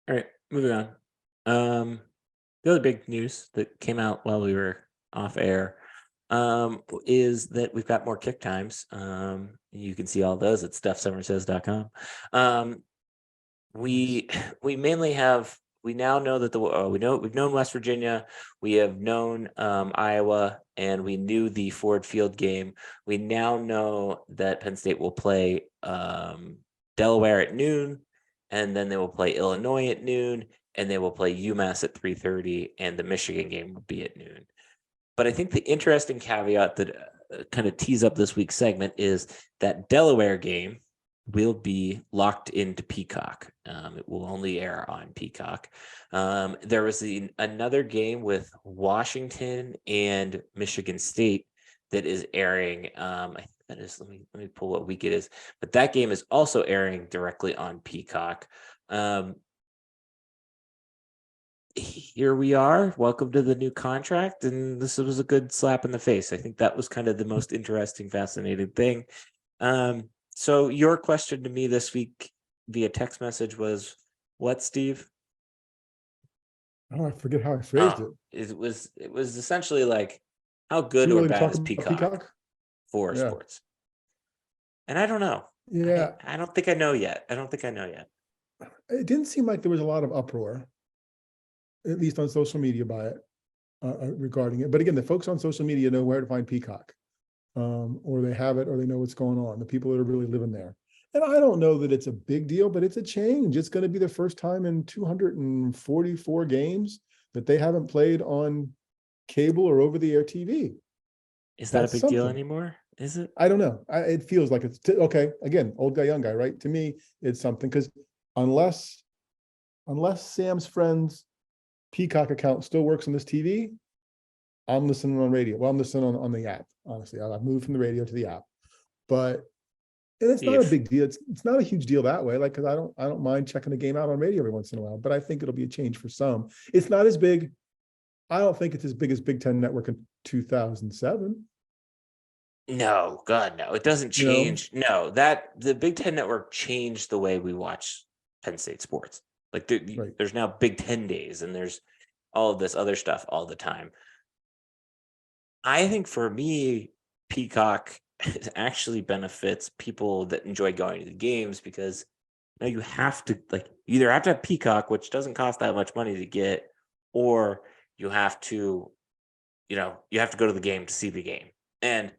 All right, moving on. The other big news that came out while we were off air is that we've got more kick times. You can see all those at stuffsummersays.com. Um, Nice. we we mainly have we now know that we've known West Virginia, we have known Iowa, and we knew the Ford Field game. We now know that Penn State will play Delaware at noon, and then they will play Illinois at noon, and they will play UMass at 3:30, and the Michigan game will be at noon. But I think the interesting caveat that kind of tees up this week's segment is that Delaware game will be locked into Peacock. It will only air on Peacock. There was another game with Washington and Michigan State that is airing. I think that is. Let me pull what week it is. But that game is also airing directly on Peacock. Here we are. Welcome to the new contract. And this was a good slap in the face. I think that was kind of the most interesting, fascinating thing. So your question to me this week via text message was what, Steve? Oh, I forget how I phrased it. It was essentially like how good Too or early to bad talk is about Peacock Peacock? for Yeah. sports? And I don't know. I, Yeah. I don't think I know yet. I don't think I know yet. It didn't seem like there was a lot of uproar, at least on social media by it, regarding it. But again, the folks on social media know where to find Peacock, or they have it, or they know what's going on. The people that are really living there. And I don't know that it's a big deal, but it's a change. It's going to be the first time in 244 games that they haven't played on cable or over-the-air TV. Is that a That's big deal something. anymore? Is it? I don't know. It feels like it's okay. Again, old guy, young guy, right? To me, it's something because unless Sam's friend's Peacock account still works on this TV, I'm listening on radio. Well, I'm listening on the app. Honestly, I've moved from the radio to the app, but and it's not a If big deal. It's not a huge deal that way. Like because I don't mind checking the game out on radio every once in a while. But I think it'll be a change for some. It's not as big. I don't think it's as big as Big Ten Network in 2007. No, God, no. It doesn't You know, change. No, that the Big Ten Network changed the way we watch Penn State sports. Like right? there's now Big Ten days, and there's all of this other stuff all the time. I think for me, Peacock actually benefits people that enjoy going to the games because now you have to you either have to have Peacock, which doesn't cost that much money to get, or you have to, you have to go to the game to see the game. And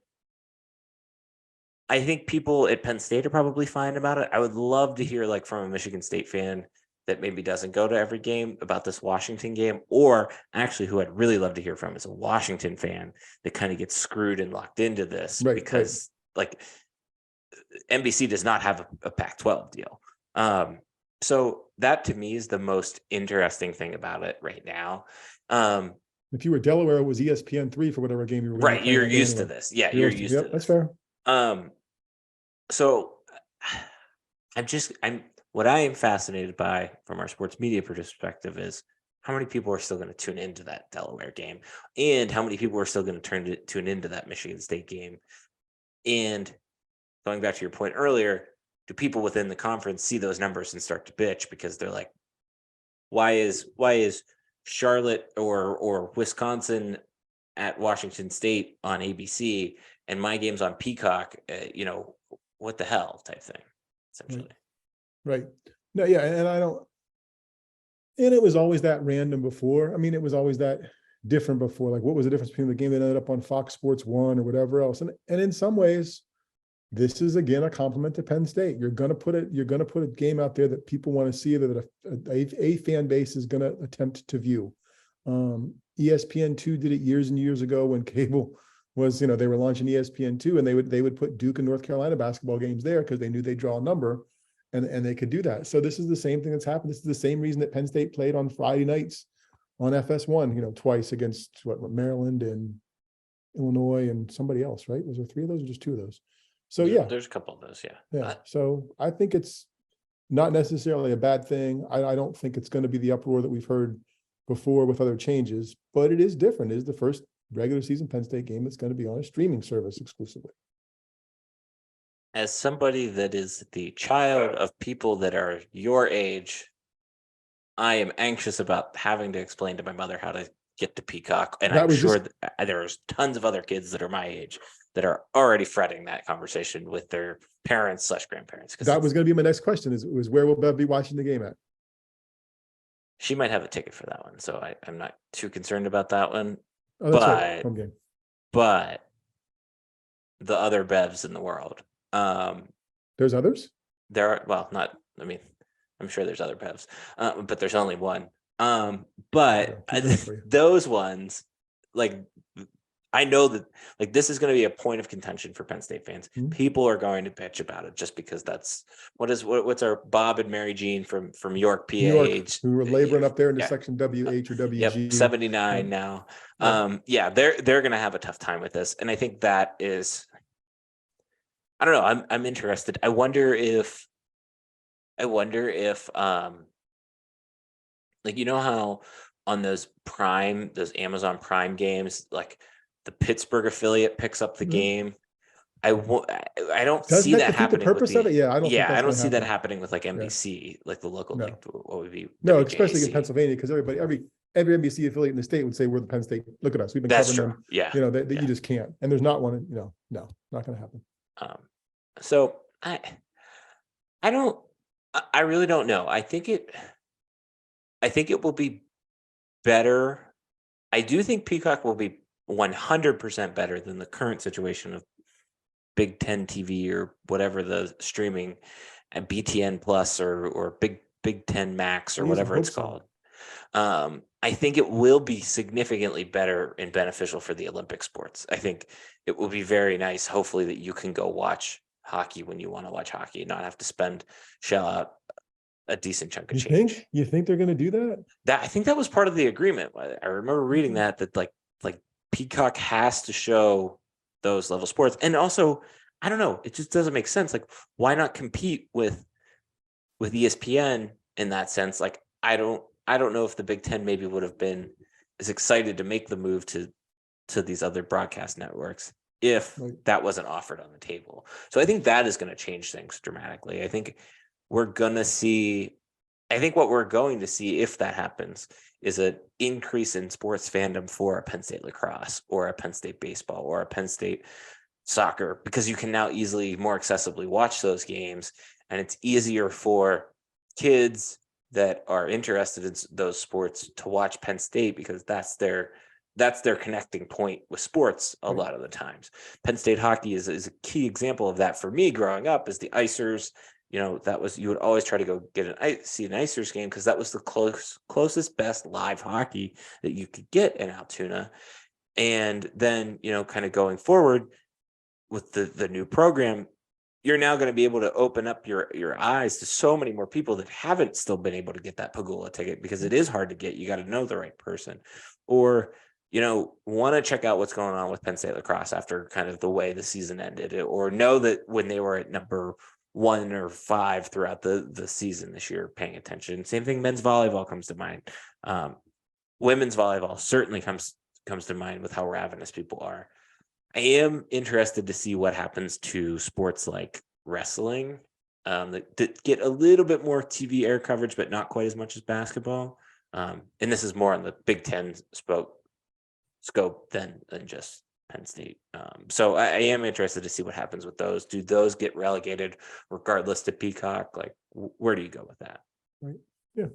I think people at Penn State are probably fine about it. I would love to hear from a Michigan State fan that maybe doesn't go to every game about this Washington game, or actually who I'd really love to hear from is a Washington fan that kind of gets screwed and locked into this Right, right. because NBC does not have a Pac-12 deal. So that to me is the most interesting thing about it right now. If you were Delaware, it was ESPN3 for whatever game you were going to be Right, playing you're that day used to anyway. this. Yeah, you're used to Yep, that's this. fair. Um, so I'm what I am fascinated by from our sports media perspective is how many people are still going to tune into that Delaware game, and how many people are still going to tune into that Michigan State game. And going back to your point earlier, do people within the conference see those numbers and start to bitch because they're like, why is Charlotte or Wisconsin at Washington State on ABC and my game's on Peacock? What the hell type thing, Right, essentially. right. No, yeah, and I don't. And it was always that random before. I mean, it was always that different before. Like, what was the difference between the game that ended up on Fox Sports 1 or whatever else? And in some ways, this is again a compliment to Penn State. You're gonna put a game out there that people want to see, that a fan base is gonna attempt to view. ESPN2 did it years and years ago when cable was, they were launching ESPN2, and they would put Duke and North Carolina basketball games there because they knew they'd draw a number, and they could do that. So this is the same thing that's happened. This is the same reason that Penn State played on Friday nights on FS1, twice against what Maryland and Illinois and somebody else, right? Was there three of those or just two of those? So yeah, There's a couple of those, yeah. yeah. So I think it's not necessarily a bad thing. I don't think it's going to be the uproar that we've heard before with other changes, but it is different. It is the first regular season Penn State game that's going to be on a streaming service exclusively. As somebody that is the child of people that are your age, I am anxious about having to explain to my mother how to get to Peacock, and That I'm was sure just that there's tons of other kids that are my age that are already fretting that conversation with their parents slash grandparents, because that was going to be my next question is where will Bev be watching the game at? she might have a ticket for that one, so I'm not too concerned about that one. Oh, that's right. But Home game. the other Bevs in the world, um, There's others? there are, well, not, I mean, I'm sure there's other Bevs, but there's only one. But Keep it up for you. those ones, like, I know that, like, this is going to be a point of contention for Penn State fans. Mhm. People are going to bitch about it just because that's what's our Bob and Mary Jean from York, PA New York, age. who were laboring up there in the Yeah. section WH or WG. Yep, 79 now. Yeah, they're going to have a tough time with this, and I think that is, I don't know. I'm interested. I wonder if like, you know how on those Amazon Prime games, like the Pittsburgh affiliate picks up the Mhm. game. I don't Doesn't see that that defeat the happening with purpose of it? Yeah, I don't think I that's don't going to see that happen. happening with like Yeah. NBC, like the local, No. like what would be No, especially in WJAC. Pennsylvania, because every NBC affiliate in the state would say we're the Penn State. Look at us, we've been That's covering true. them. Yeah. You know that Yeah. you just can't. And there's not one. You know, no, not going to happen. So I don't. I really don't know. I think it will be better. I do think Peacock will be 100% better than the current situation of Big Ten TV or whatever the streaming, and BTN Plus or Big Ten Max or Please, I whatever hope it's so. called. I think it will be significantly better and beneficial for the Olympic sports. I think it will be very nice, hopefully, that you can go watch hockey when you want to watch hockey and not have to shell out a decent chunk of You change. think? You think they're going to do that? I think that was part of the agreement. I remember reading that like Peacock has to show those level sports, and also I don't know, it just doesn't make sense. Like, why not compete with ESPN in that sense? Like, I don't know if the Big Ten maybe would have been as excited to make the move to these other broadcast networks if that wasn't offered on the table. So I think that is going to change things dramatically. I think what we're going to see, if that happens, is an increase in sports fandom for a Penn State lacrosse or a Penn State baseball or a Penn State soccer, because you can now easily, more accessibly watch those games, and it's easier for kids that are interested in those sports to watch Penn State, because that's their connecting point with sports a lot of the times. Penn State hockey is a key example of that for me growing up, as the Icers. You would always try to go see an Icers game, because that was the closest, best live hockey that you could get in Altoona. And then, kind of going forward with the new program, you're now going to be able to open up your eyes to so many more people that haven't still been able to get that Pagula ticket, because it is hard to get. You got to know the right person, or want to check out what's going on with Penn State lacrosse after kind of the way the season ended, or know that when they were at number 1 or 5 throughout the season this year, paying attention. Same thing, men's volleyball comes to mind. Women's volleyball certainly comes to mind with how ravenous people are. I am interested to see what happens to sports like wrestling, that get a little bit more TV air coverage, but not quite as much as basketball. And this is more on the Big Ten scope than just Penn State. So I am interested to see what happens with those. Do those get relegated regardless to Peacock? Like, where do you go with that? Right. Yeah.